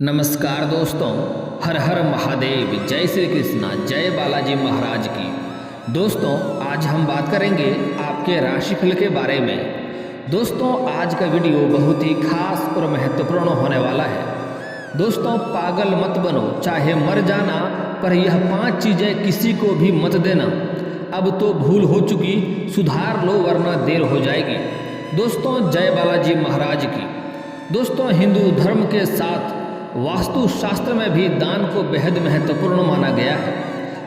नमस्कार दोस्तों, हर हर महादेव, जय श्री कृष्णा, जय बालाजी महाराज की। दोस्तों आज हम बात करेंगे आपके राशिफल के बारे में। दोस्तों आज का वीडियो बहुत ही खास और महत्वपूर्ण होने वाला है। दोस्तों पागल मत बनो, चाहे मर जाना, पर यह 5 चीज़ें किसी को भी मत देना। अब तो भूल हो चुकी, सुधार लो वरना देर हो जाएगी। दोस्तों जय बालाजी महाराज की। दोस्तों हिंदू धर्म के साथ वास्तु शास्त्र में भी दान को बेहद महत्वपूर्ण माना गया है।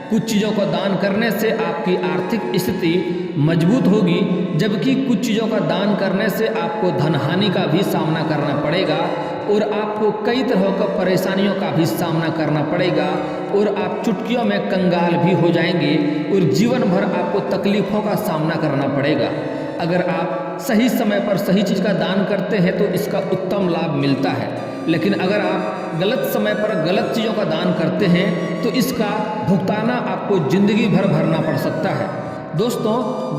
कुछ चीज़ों को दान करने से आपकी आर्थिक स्थिति मजबूत होगी, जबकि कुछ चीज़ों का दान करने से आपको धन हानि का भी सामना करना पड़ेगा और आपको कई तरह का परेशानियों का भी सामना करना पड़ेगा और आप चुटकियों में कंगाल भी हो जाएंगे और जीवन भर आपको तकलीफ़ों का सामना करना पड़ेगा। अगर आप सही समय पर सही चीज़ का दान करते हैं तो इसका उत्तम लाभ मिलता है, लेकिन अगर आप गलत समय पर गलत चीज़ों का दान करते हैं तो इसका भुगताना आपको ज़िंदगी भर भरना पड़ सकता है। दोस्तों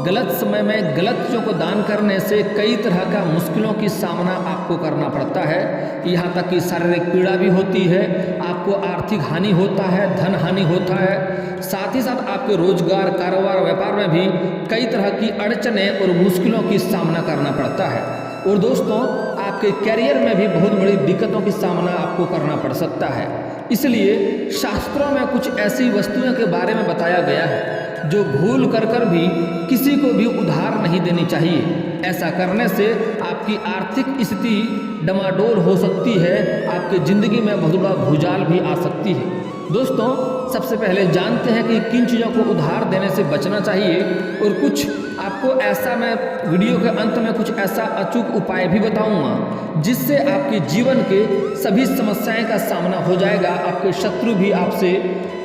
गलत समय में गलत चीज़ों को दान करने से कई तरह का मुश्किलों की सामना आपको करना पड़ता है। यहाँ तक कि शारीरिक पीड़ा भी होती है, आपको आर्थिक हानि होता है, धन हानि होता है, साथ ही साथ आपके रोजगार, कारोबार, व्यापार में भी कई तरह की अड़चनें और मुश्किलों की सामना करना पड़ता है। और दोस्तों आपके करियर में भी बहुत बड़ी दिक्कतों की सामना आपको करना पड़ सकता है। इसलिए शास्त्रों में कुछ ऐसी वस्तुओं के बारे में बताया गया है जो भूल कर भी किसी को भी उधार नहीं देनी चाहिए। ऐसा करने से आपकी आर्थिक स्थिति डमाडोल हो सकती है, आपकी ज़िंदगी में बहुत बड़ा भूचाल भी आ सकती है। दोस्तों सबसे पहले जानते हैं कि किन चीज़ों को उधार देने से बचना चाहिए और कुछ आपको ऐसा मैं वीडियो के अंत में कुछ ऐसा अचूक उपाय भी बताऊंगा जिससे आपके जीवन के सभी समस्याएं का सामना हो जाएगा। आपके शत्रु भी आपसे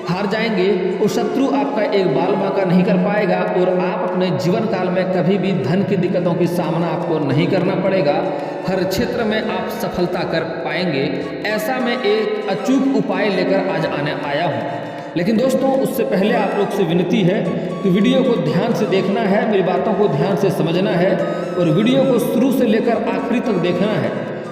हार जाएंगे और शत्रु आपका एक बाल बांका नहीं कर पाएगा और आप अपने जीवन काल में कभी भी धन की दिक्कतों की सामना आपको नहीं करना पड़ेगा। हर क्षेत्र में आप सफलता कर पाएंगे। ऐसा मैं एक अचूक उपाय लेकर आज आया हूँ। लेकिन दोस्तों उससे पहले आप लोग से विनती है कि वीडियो को ध्यान से देखना है, मेरी बातों को ध्यान से समझना है और वीडियो को शुरू से लेकर आखिरी तक देखना है,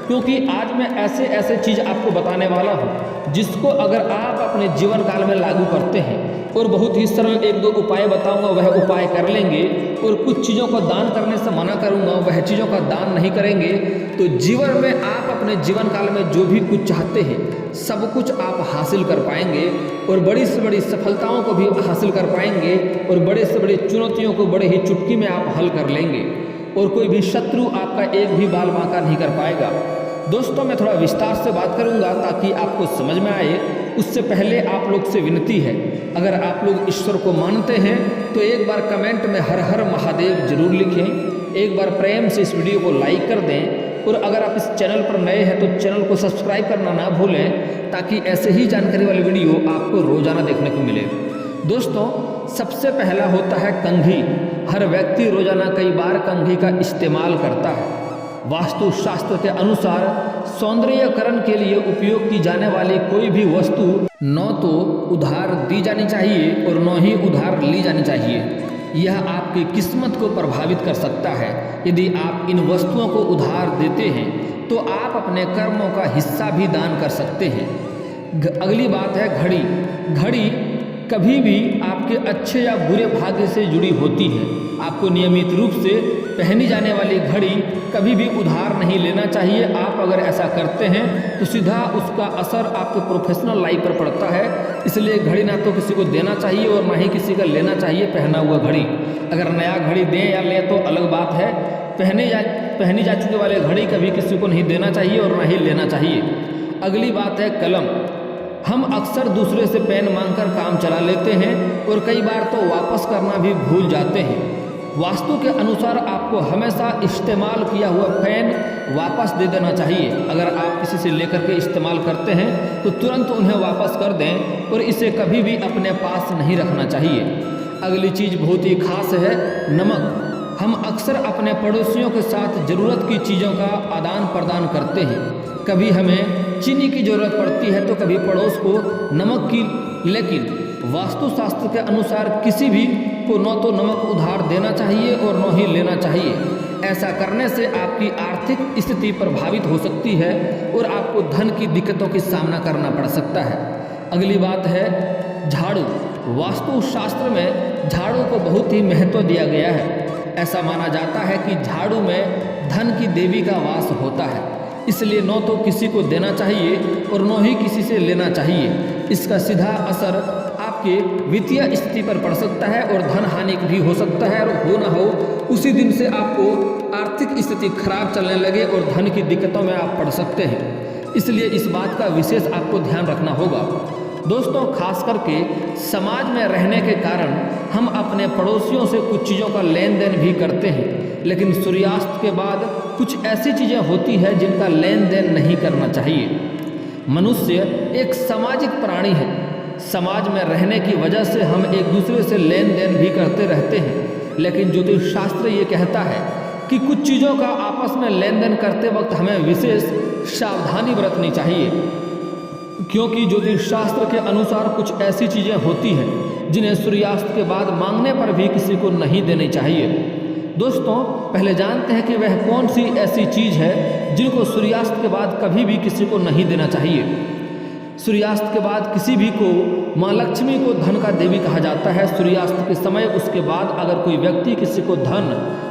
क्योंकि आज मैं ऐसे ऐसे चीज़ आपको बताने वाला हूँ जिसको अगर आप अपने जीवन काल में लागू करते हैं और बहुत ही सरल 1-2 उपाय बताऊंगा, वह उपाय कर लेंगे और कुछ चीज़ों को दान करने से मना करूंगा, वह चीज़ों का दान नहीं करेंगे, तो जीवन में आप अपने जीवन काल में जो भी कुछ चाहते हैं सब कुछ आप हासिल कर पाएंगे और बड़ी से बड़ी सफलताओं को भी हासिल कर पाएंगे और बड़े से बड़ी चुनौतियों को बड़े ही चुटकी में आप हल कर लेंगे और कोई भी शत्रु आपका एक भी बाल बांका नहीं कर पाएगा। दोस्तों मैं थोड़ा विस्तार से बात करूंगा ताकि आपको समझ में आए। उससे पहले आप लोग से विनती है, अगर आप लोग ईश्वर को मानते हैं तो एक बार कमेंट में हर हर महादेव जरूर लिखें, एक बार प्रेम से इस वीडियो को लाइक कर दें और अगर आप इस चैनल पर नए हैं तो चैनल को सब्सक्राइब करना ना भूलें ताकि ऐसे ही जानकारी वाले वीडियो आपको रोजाना देखने को मिले। दोस्तों सबसे पहला होता है कंघी। हर व्यक्ति रोजाना कई बार कंघी का इस्तेमाल करता है। वास्तु शास्त्र के अनुसार सौंदर्यकरण के लिए उपयोग की जाने वाली कोई भी वस्तु न तो उधार दी जानी चाहिए और न ही उधार ली जानी चाहिए। यह आपकी किस्मत को प्रभावित कर सकता है। यदि आप इन वस्तुओं को उधार देते हैं तो आप अपने कर्मों का हिस्सा भी दान कर सकते हैं। अगली बात है घड़ी। घड़ी कभी भी आपके अच्छे या बुरे भाग्य से जुड़ी होती है। आपको नियमित रूप से पहनी जाने वाली घड़ी कभी भी उधार नहीं लेना चाहिए। आप अगर ऐसा करते हैं तो सीधा उसका असर आपके प्रोफेशनल लाइफ पर पड़ता है। इसलिए घड़ी ना तो किसी को देना चाहिए और ना ही किसी का लेना चाहिए पहना हुआ घड़ी। अगर नया घड़ी दें या लें तो अलग बात है, पहनी जा चुके वाले घड़ी कभी किसी को नहीं देना चाहिए और ना ही लेना चाहिए। अगली बात है कलम। हम अक्सर दूसरे से पेन मांगकर काम चला लेते हैं और कई बार तो वापस करना भी भूल जाते हैं। वास्तु के अनुसार आपको हमेशा इस्तेमाल किया हुआ पेन वापस दे देना चाहिए। अगर आप किसी से लेकर के इस्तेमाल करते हैं तो तुरंत उन्हें वापस कर दें और इसे कभी भी अपने पास नहीं रखना चाहिए। अगली चीज़ बहुत ही खास है नमक। हम अक्सर अपने पड़ोसियों के साथ ज़रूरत की चीज़ों का आदान प्रदान करते हैं। कभी हमें चीनी की ज़रूरत पड़ती है तो कभी पड़ोस को नमक की, लेकिन वास्तुशास्त्र के अनुसार किसी भी को न तो नमक उधार देना चाहिए और न ही लेना चाहिए। ऐसा करने से आपकी आर्थिक स्थिति प्रभावित हो सकती है और आपको धन की दिक्कतों का सामना करना पड़ सकता है। अगली बात है झाड़ू। वास्तुशास्त्र में झाड़ू को बहुत ही महत्व दिया गया है। ऐसा माना जाता है कि झाड़ू में धन की देवी का वास होता है, इसलिए न तो किसी को देना चाहिए और न ही किसी से लेना चाहिए। इसका सीधा असर आपके वित्तीय स्थिति पर पड़ सकता है और धन हानि भी हो सकता है, और हो ना हो उसी दिन से आपको आर्थिक स्थिति खराब चलने लगे और धन की दिक्कतों में आप पड़ सकते हैं। इसलिए इस बात का विशेष आपको ध्यान रखना होगा। दोस्तों, खास करके समाज में रहने के कारण हम अपने पड़ोसियों से कुछ चीज़ों का लेन देन भी करते हैं, लेकिन सूर्यास्त के बाद कुछ ऐसी चीज़ें होती हैं जिनका लेन देन नहीं करना चाहिए। मनुष्य एक सामाजिक प्राणी है। समाज में रहने की वजह से हम एक दूसरे से लेन देन भी करते रहते हैं, लेकिन ज्योतिष शास्त्र ये कहता है कि कुछ चीज़ों का आपस में लेन देन करते वक्त हमें विशेष सावधानी बरतनी चाहिए, क्योंकि ज्योतिष शास्त्र के अनुसार कुछ ऐसी चीज़ें होती हैं जिन्हें सूर्यास्त के बाद मांगने पर भी किसी को नहीं देनी चाहिए। दोस्तों, पहले जानते हैं कि वह कौन सी ऐसी चीज़ है जिनको सूर्यास्त के बाद कभी भी किसी को नहीं देना चाहिए। सूर्यास्त के बाद किसी भी को माँ लक्ष्मी को धन का देवी कहा जाता है। सूर्यास्त के समय उसके बाद अगर कोई व्यक्ति किसी को धन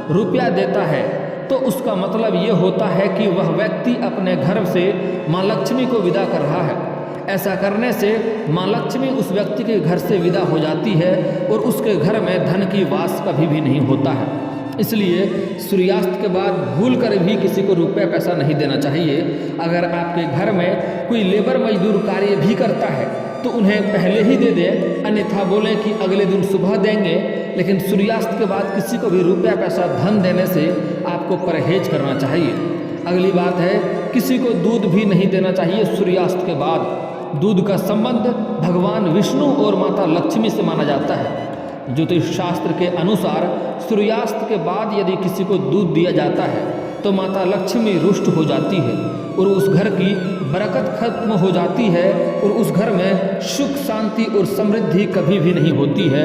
रुपया देता है तो उसका मतलब ये होता है कि वह व्यक्ति अपने घर से माँ लक्ष्मी को विदा कर रहा है। ऐसा करने से माँ लक्ष्मी उस व्यक्ति के घर से विदा हो जाती है और उसके घर में धन की वास कभी भी नहीं होता है। इसलिए सूर्यास्त के बाद भूल कर भी किसी को रुपया पैसा नहीं देना चाहिए। अगर आपके घर में कोई लेबर मजदूर कार्य भी करता है तो उन्हें पहले ही दे दें, अन्यथा बोलें कि अगले दिन सुबह देंगे। लेकिन सूर्यास्त के बाद किसी को भी रुपया पैसा धन देने से आपको परहेज करना चाहिए। अगली बात है, किसी को दूध भी नहीं देना चाहिए सूर्यास्त के बाद। दूध का संबंध भगवान विष्णु और माता लक्ष्मी से माना जाता है। ज्योतिष शास्त्र के अनुसार सूर्यास्त के बाद यदि किसी को दूध दिया जाता है तो माता लक्ष्मी रुष्ट हो जाती है और उस घर की बरकत खत्म हो जाती है और उस घर में सुख शांति और समृद्धि कभी भी नहीं होती है।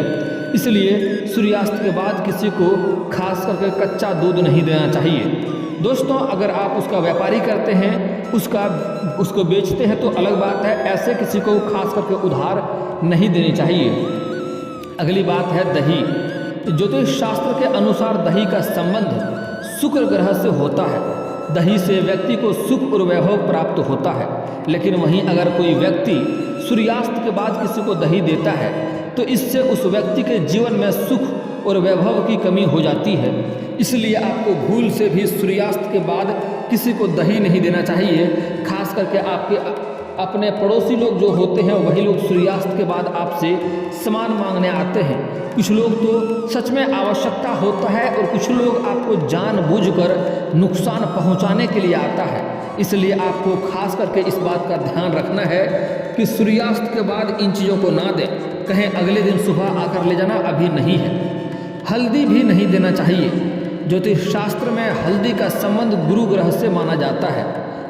इसलिए सूर्यास्त के बाद किसी को खास करके कच्चा दूध नहीं देना चाहिए। दोस्तों, अगर आप उसका व्यापारी करते हैं, उसको बेचते हैं तो अलग बात है, ऐसे किसी को खास करके उधार नहीं देनी चाहिए। अगली बात है दही। ज्योतिष शास्त्र के अनुसार दही का संबंध शुक्र ग्रह से होता है। दही से व्यक्ति को सुख और वैभव प्राप्त होता है। लेकिन वहीं अगर कोई व्यक्ति सूर्यास्त के बाद किसी को दही देता है तो इससे उस व्यक्ति के जीवन में सुख और वैभव की कमी हो जाती है। इसलिए आपको भूल से भी सूर्यास्त के बाद किसी को दही नहीं देना चाहिए। खास करके आपके अपने पड़ोसी लोग जो होते हैं वही लोग सूर्यास्त के बाद आपसे सामान मांगने आते हैं। कुछ लोग तो सच में आवश्यकता होता है और कुछ लोग आपको जानबूझकर नुकसान पहुंचाने के लिए आता है। इसलिए आपको खास करके इस बात का ध्यान रखना है कि सूर्यास्त के बाद इन चीज़ों को ना दें। कहें अगले दिन सुबह आकर ले जाना, अभी नहीं है। हल्दी भी नहीं देना चाहिए। ज्योतिष शास्त्र में हल्दी का संबंध गुरु ग्रह से माना जाता है।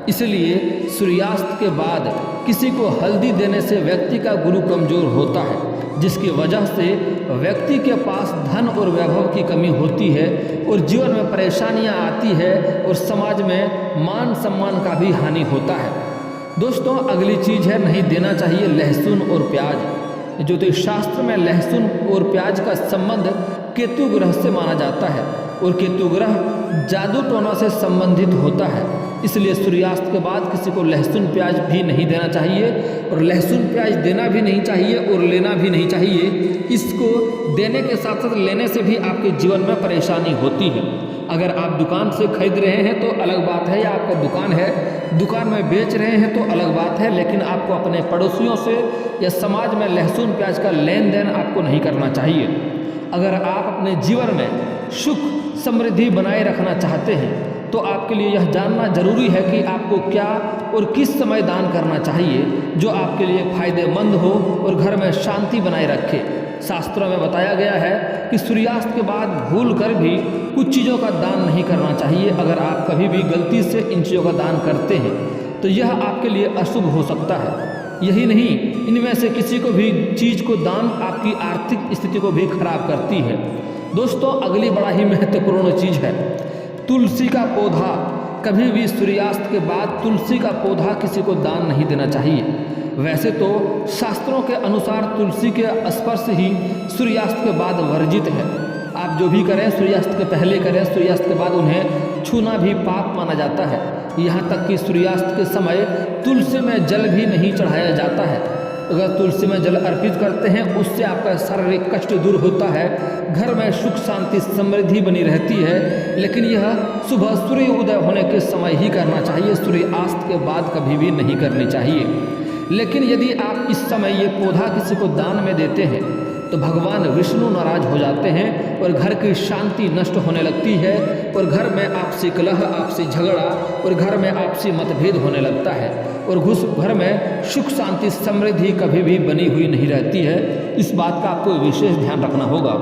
इसलिए सूर्यास्त के बाद किसी को हल्दी देने से व्यक्ति का गुरु कमजोर होता है, जिसकी वजह से व्यक्ति के पास धन और वैभव की कमी होती है और जीवन में परेशानियां आती है और समाज में मान सम्मान का भी हानि होता है। दोस्तों, अगली चीज़ है नहीं देना चाहिए लहसुन और प्याज। ज्योतिष शास्त्र में लहसुन और प्याज का संबंध केतु ग्रह से माना जाता है और केतु ग्रह जादू टोना से संबंधित होता है। इसलिए सूर्यास्त के बाद किसी को लहसुन प्याज भी नहीं देना चाहिए और लहसुन प्याज देना भी नहीं चाहिए और लेना भी नहीं चाहिए। इसको देने के साथ साथ लेने से भी आपके जीवन में परेशानी होती है। अगर आप दुकान से खरीद रहे हैं तो अलग बात है, या आपका दुकान है, दुकान में बेच रहे हैं तो अलग बात है, लेकिन आपको अपने पड़ोसियों से या समाज में लहसुन प्याज का लेन देन आपको नहीं करना चाहिए। अगर आप अपने जीवन में सुख समृद्धि बनाए रखना चाहते हैं तो आपके लिए यह जानना जरूरी है कि आपको क्या और किस समय दान करना चाहिए जो आपके लिए फायदेमंद हो और घर में शांति बनाए रखे। शास्त्रों में बताया गया है कि सूर्यास्त के बाद भूल कर भी कुछ चीज़ों का दान नहीं करना चाहिए। अगर आप कभी भी गलती से इन चीज़ों का दान करते हैं तो यह आपके लिए अशुभ हो सकता है। यही नहीं, इनमें से किसी को भी चीज़ को दान आपकी आर्थिक स्थिति को भी खराब करती है। दोस्तों अगली बड़ा ही महत्वपूर्ण चीज़ है तुलसी का पौधा। कभी भी सूर्यास्त के बाद तुलसी का पौधा किसी को दान नहीं देना चाहिए। वैसे तो शास्त्रों के अनुसार तुलसी के स्पर्श ही सूर्यास्त के बाद वर्जित है। आप जो भी करें सूर्यास्त के पहले करें, सूर्यास्त के बाद उन्हें छूना भी पाप माना जाता है। यहाँ तक कि सूर्यास्त के समय तुलसी में जल भी नहीं चढ़ाया जाता है। अगर तुलसी में जल अर्पित करते हैं उससे आपका शारीरिक कष्ट दूर होता है, घर में सुख शांति समृद्धि बनी रहती है। लेकिन यह सुबह सूर्य उदय होने के समय ही करना चाहिए, सूर्यास्त के बाद कभी भी नहीं करनी चाहिए। लेकिन यदि आप इस समय ये पौधा किसी को दान में देते हैं तो भगवान विष्णु नाराज हो जाते हैं और घर की शांति नष्ट होने लगती है और घर में आपसी कलह, आपसी झगड़ा और घर में आपसी मतभेद होने लगता है और घर में सुख शांति समृद्धि कभी भी बनी हुई नहीं रहती है। इस बात का आपको विशेष ध्यान रखना होगा।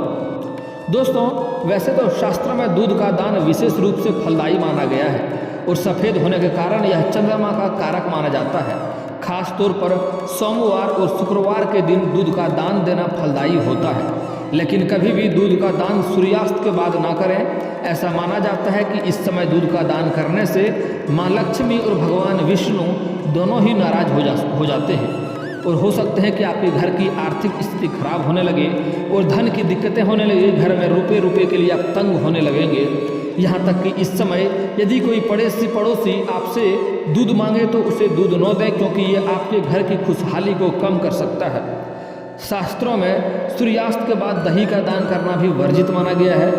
दोस्तों वैसे तो शास्त्र में दूध का दान विशेष रूप से फलदायी माना गया है और सफ़ेद होने के कारण यह चंद्रमा का कारक माना जाता है। खास तौर पर सोमवार और शुक्रवार के दिन दूध का दान देना फलदायी होता है। लेकिन कभी भी दूध का दान सूर्यास्त के बाद ना करें। ऐसा माना जाता है कि इस समय दूध का दान करने से माँ लक्ष्मी और भगवान विष्णु दोनों ही नाराज हो जाते हैं और हो सकते हैं कि आपके घर की आर्थिक स्थिति खराब होने लगे और धन की दिक्कतें होने लगी। घर में रुपए के लिए आप तंग होने लगेंगे। यहाँ तक कि इस समय यदि कोई पड़ोसी आपसे दूध मांगे तो उसे दूध न दें, क्योंकि ये आपके घर की खुशहाली को कम कर सकता है। शास्त्रों में सूर्यास्त के बाद दही का दान करना भी वर्जित माना गया है।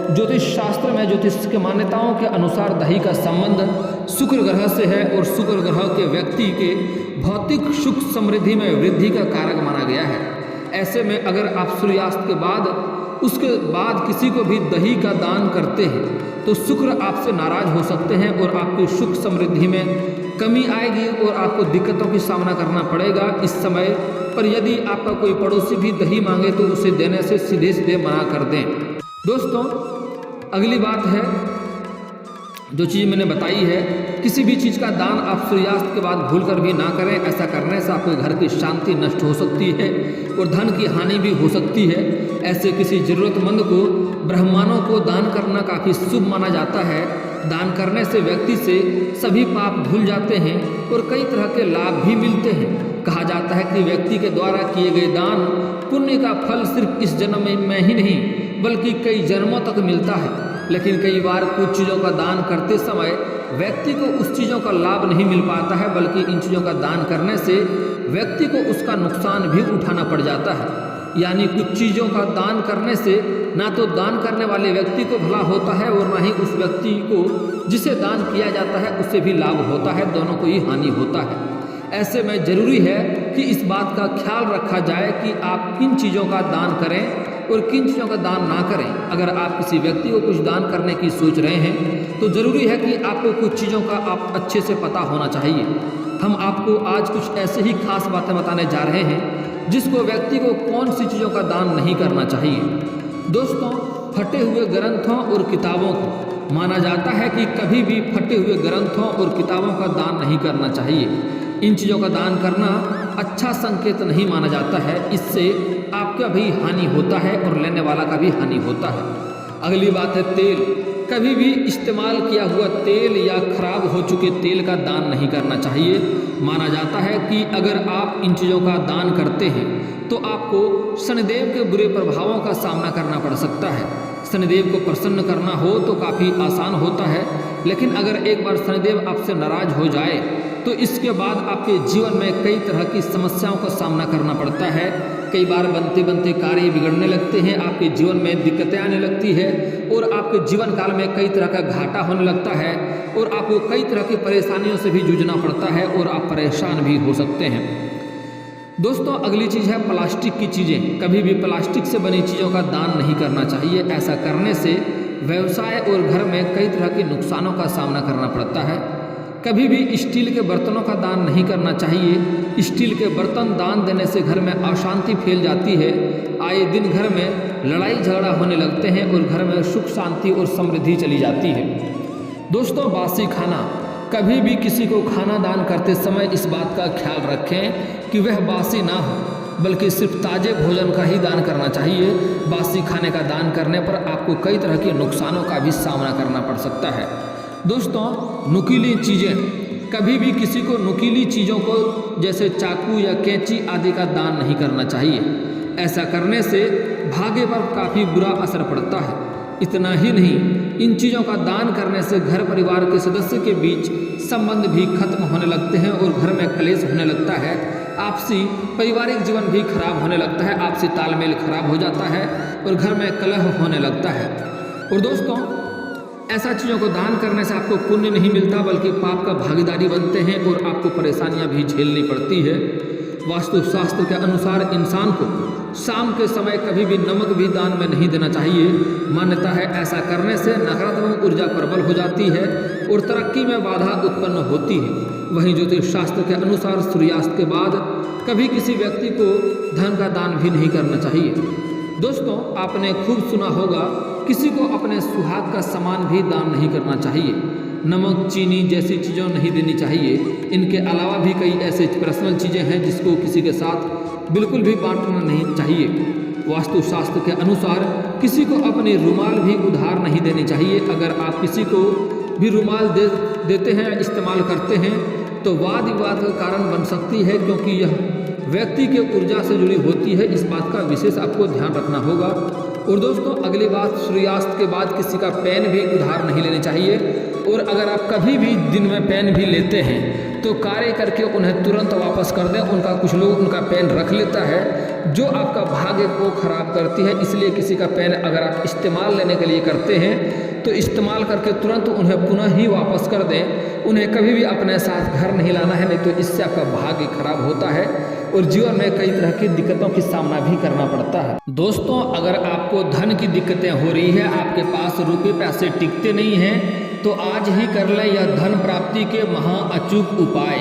ज्योतिष शास्त्र में ज्योतिष के मान्यताओं के अनुसार दही का संबंध शुक्र ग्रह से है और शुक्र ग्रह के व्यक्ति के भौतिक सुख समृद्धि में वृद्धि का कारक माना गया है। ऐसे में अगर आप सूर्यास्त के बाद उसके बाद किसी को भी दही का दान करते हैं तो शुक्र आपसे नाराज हो सकते हैं और आपकी सुख समृद्धि में कमी आएगी और आपको दिक्कतों की सामना करना पड़ेगा इस समय। पर यदि आपका कोई पड़ोसी भी दही मांगे तो उसे देने से सीधे मना कर दें। दोस्तों अगली बात है, जो चीज़ मैंने बताई है, किसी भी चीज़ का दान आप सूर्यास्त के बाद भूलकर भी ना करें। ऐसा करने से आपके घर की शांति नष्ट हो सकती है और धन की हानि भी हो सकती है। ऐसे किसी ज़रूरतमंद को ब्राह्मणों को दान करना काफ़ी शुभ माना जाता है। दान करने से व्यक्ति से सभी पाप धुल जाते हैं और कई तरह के लाभ भी मिलते हैं। कहा जाता है कि व्यक्ति के द्वारा किए गए दान पुण्य का फल सिर्फ इस जन्म में ही नहीं बल्कि कई जन्मों तक मिलता है। लेकिन कई बार कुछ चीज़ों का दान करते समय व्यक्ति को उस चीज़ों का लाभ नहीं मिल पाता है, बल्कि इन चीज़ों का दान करने से व्यक्ति को उसका नुकसान भी उठाना पड़ जाता है। यानी कुछ चीज़ों का दान करने से ना तो दान करने वाले व्यक्ति को भला होता है और ना ही उस व्यक्ति को जिसे दान किया जाता है उससे भी लाभ होता है, दोनों को ही हानि होता है। ऐसे में ज़रूरी है कि इस बात का ख्याल रखा जाए कि आप किन चीज़ों का दान करें और किन चीज़ों का दान ना करें। अगर आप किसी व्यक्ति को कुछ दान करने की सोच रहे हैं तो ज़रूरी है कि आपको कुछ चीज़ों का आप अच्छे से पता होना चाहिए। हम आपको आज कुछ ऐसे ही खास बातें बताने जा रहे हैं जिसको व्यक्ति को कौन सी चीज़ों का दान नहीं करना चाहिए। दोस्तों फटे हुए ग्रंथों और किताबों को माना जाता है कि कभी भी फटे हुए ग्रंथों और किताबों का दान नहीं करना चाहिए। इन चीज़ों का दान करना अच्छा संकेत नहीं माना जाता है। इससे आपका भी हानि होता है और लेने वाला का भी हानि होता है। अगली बात है तेल। कभी भी इस्तेमाल किया हुआ तेल या खराब हो चुके तेल का दान नहीं करना चाहिए। माना जाता है कि अगर आप इन चीज़ों का दान करते हैं तो आपको शनिदेव के बुरे प्रभावों का सामना करना पड़ सकता है। शनिदेव को प्रसन्न करना हो तो काफ़ी आसान होता है, लेकिन अगर एक बार शनिदेव आपसे नाराज हो जाए तो इसके बाद आपके जीवन में कई तरह की समस्याओं का सामना करना पड़ता है। कई बार बनते बनते कार्य बिगड़ने लगते हैं, आपके जीवन में दिक्कतें आने लगती है और आपके जीवन काल में कई तरह का घाटा होने लगता है और आपको कई तरह की परेशानियों से भी जूझना पड़ता है और आप परेशान भी हो सकते हैं। दोस्तों अगली चीज़ है प्लास्टिक की चीज़ें। कभी भी प्लास्टिक से बनी चीज़ों का दान नहीं करना चाहिए। ऐसा करने से व्यवसाय और घर में कई तरह के नुकसानों का सामना करना पड़ता है। कभी भी स्टील के बर्तनों का दान नहीं करना चाहिए। स्टील के बर्तन दान देने से घर में अशांति फैल जाती है। आए दिन घर में लड़ाई झगड़ा होने लगते हैं और घर में सुख शांति और समृद्धि चली जाती है। दोस्तों बासी खाना। कभी भी किसी को खाना दान करते समय इस बात का ख्याल रखें कि वह बासी ना हो, बल्कि सिर्फ ताज़े भोजन का ही दान करना चाहिए। बासी खाने का दान करने पर आपको कई तरह के नुकसानों का भी सामना करना पड़ सकता है। दोस्तों, नुकीली चीज़ें, कभी भी किसी को नुकीली चीज़ों को जैसे चाकू या कैंची आदि का दान नहीं करना चाहिए। ऐसा करने से भाग्य पर काफ़ी बुरा असर पड़ता है। इतना ही नहीं, इन चीज़ों का दान करने से घर परिवार के सदस्य के बीच संबंध भी खत्म होने लगते हैं और घर में कलेश होने लगता है। आपसी पारिवारिक जीवन भी खराब होने लगता है, आपसी तालमेल खराब हो जाता है और घर में कलह होने लगता है। और दोस्तों, ऐसा चीज़ों को दान करने से आपको पुण्य नहीं मिलता, बल्कि पाप का भागीदारी बनते हैं और आपको परेशानियां भी झेलनी पड़ती है। वास्तुशास्त्र के अनुसार इंसान को शाम के समय कभी भी नमक भी दान में नहीं देना चाहिए। मान्यता है ऐसा करने से नकारात्मक ऊर्जा प्रबल हो जाती है और तरक्की में बाधा उत्पन्न होती है। वहीं ज्योतिष शास्त्र के अनुसार सूर्यास्त के बाद कभी किसी व्यक्ति को धन का दान भी नहीं करना चाहिए। दोस्तों, आपने खूब सुना होगा, किसी को अपने सुहाग का सामान भी दान नहीं करना चाहिए। नमक, चीनी जैसी चीज़ों नहीं देनी चाहिए। इनके अलावा भी कई ऐसे पर्सनल चीज़ें हैं जिसको किसी के साथ बिल्कुल भी बांटना नहीं चाहिए। वास्तुशास्त्र के अनुसार किसी को अपनी रुमाल भी उधार नहीं देनी चाहिए। अगर आप किसी को भी रुमाल देते हैं, इस्तेमाल करते हैं, तो वाद विवाद का कारण बन सकती है, क्योंकि यह व्यक्ति के ऊर्जा से जुड़ी होती है। इस बात का विशेष आपको ध्यान रखना होगा। और दोस्तों, अगली बात, सूर्यास्त के बाद किसी का पेन भी उधार नहीं लेने चाहिए। और अगर आप कभी भी दिन में पेन भी लेते हैं तो कार्य करके उन्हें तुरंत वापस कर दें। उनका पेन रख लेता है, जो आपका भाग्य को खराब करती है। इसलिए किसी का पेन अगर आप इस्तेमाल लेने के लिए करते हैं तो इस्तेमाल करके तुरंत उन्हें पुनः ही वापस कर दें। उन्हें कभी भी अपने साथ घर नहीं लाना है, नहीं तो इससे आपका भाग्य खराब होता है और जीवन में कई तरह की दिक्कतों की सामना भी करना पड़ता है। दोस्तों, अगर आपको धन की दिक्कतें हो रही है, आपके पास रुपये पैसे टिकते नहीं हैं, तो आज ही कर लें यह धन प्राप्ति के महा अचूक उपाय।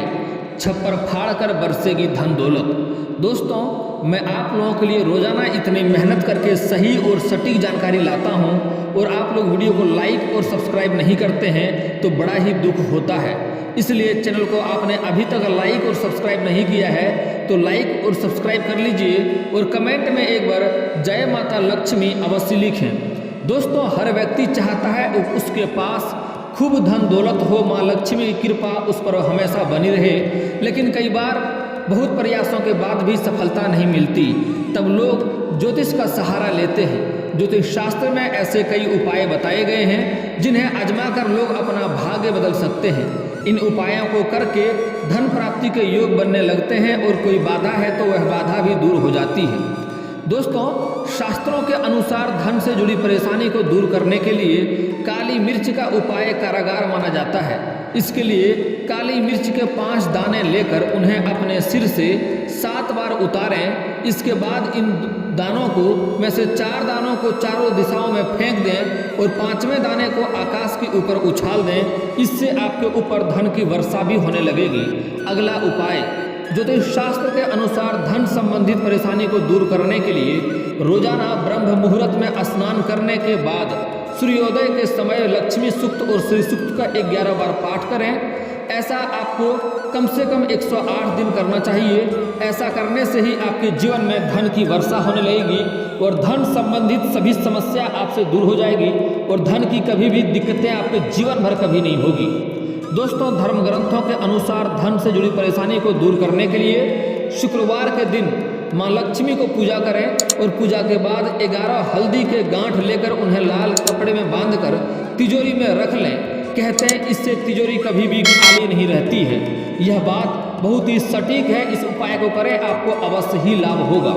छप्पर फाड़ कर बरसेगी धन दौलत। दोस्तों, मैं आप लोगों के लिए रोजाना इतनी मेहनत करके सही और सटीक जानकारी लाता हूं और आप लोग वीडियो को लाइक और सब्सक्राइब नहीं करते हैं तो बड़ा ही दुख होता है। इसलिए चैनल को आपने अभी तक लाइक और सब्सक्राइब नहीं किया है तो लाइक और सब्सक्राइब कर लीजिए और कमेंट में एक बार जय माता लक्ष्मी अवश्य लिखें। दोस्तों, हर व्यक्ति चाहता है उसके पास खूब धन दौलत हो, माँ लक्ष्मी की कृपा उस पर हमेशा बनी रहे, लेकिन कई बार बहुत प्रयासों के बाद भी सफलता नहीं मिलती। तब लोग ज्योतिष का सहारा लेते हैं। ज्योतिष शास्त्र में ऐसे कई उपाय बताए गए हैं जिन्हें आजमा कर लोग अपना भाग्य बदल सकते हैं। इन उपायों को करके धन प्राप्ति के योग बनने लगते हैं और कोई बाधा है तो वह बाधा भी दूर हो जाती है। दोस्तों, शास्त्रों के अनुसार धन से जुड़ी परेशानी को दूर करने के लिए काली मिर्च का उपाय कारागार माना जाता है। इसके लिए काली मिर्च के 5 दाने लेकर उन्हें अपने सिर से 7 बार उतारें। इसके बाद इन दानों को में से 4 दानों को चारों दिशाओं में फेंक दें और 5वें दाने को आकाश के ऊपर उछाल दें। इससे आपके ऊपर धन की वर्षा भी होने लगेगी। अगला उपाय, ज्योतिष शास्त्र के अनुसार धन संबंधित परेशानी को दूर करने के लिए रोजाना ब्रह्म मुहूर्त में स्नान करने के बाद सूर्योदय के समय लक्ष्मी सूक्त और श्री सूक्त का 11 बार पाठ करें। ऐसा आपको कम से कम 108 दिन करना चाहिए। ऐसा करने से ही आपके जीवन में धन की वर्षा होने लगेगी और धन संबंधित सभी समस्या आपसे दूर हो जाएगी और धन की कभी भी दिक्कतें आपके जीवन भर कभी नहीं होगी। दोस्तों, धर्म ग्रंथों के अनुसार धन से जुड़ी परेशानी को दूर करने के लिए शुक्रवार के दिन माँ लक्ष्मी को पूजा करें और पूजा के बाद 11 हल्दी के गांठ लेकर उन्हें लाल कपड़े में बांधकर तिजोरी में रख लें। कहते हैं इससे तिजोरी कभी भी खाली नहीं रहती है। यह बात बहुत ही सटीक है। इस उपाय को करें, आपको अवश्य ही लाभ होगा।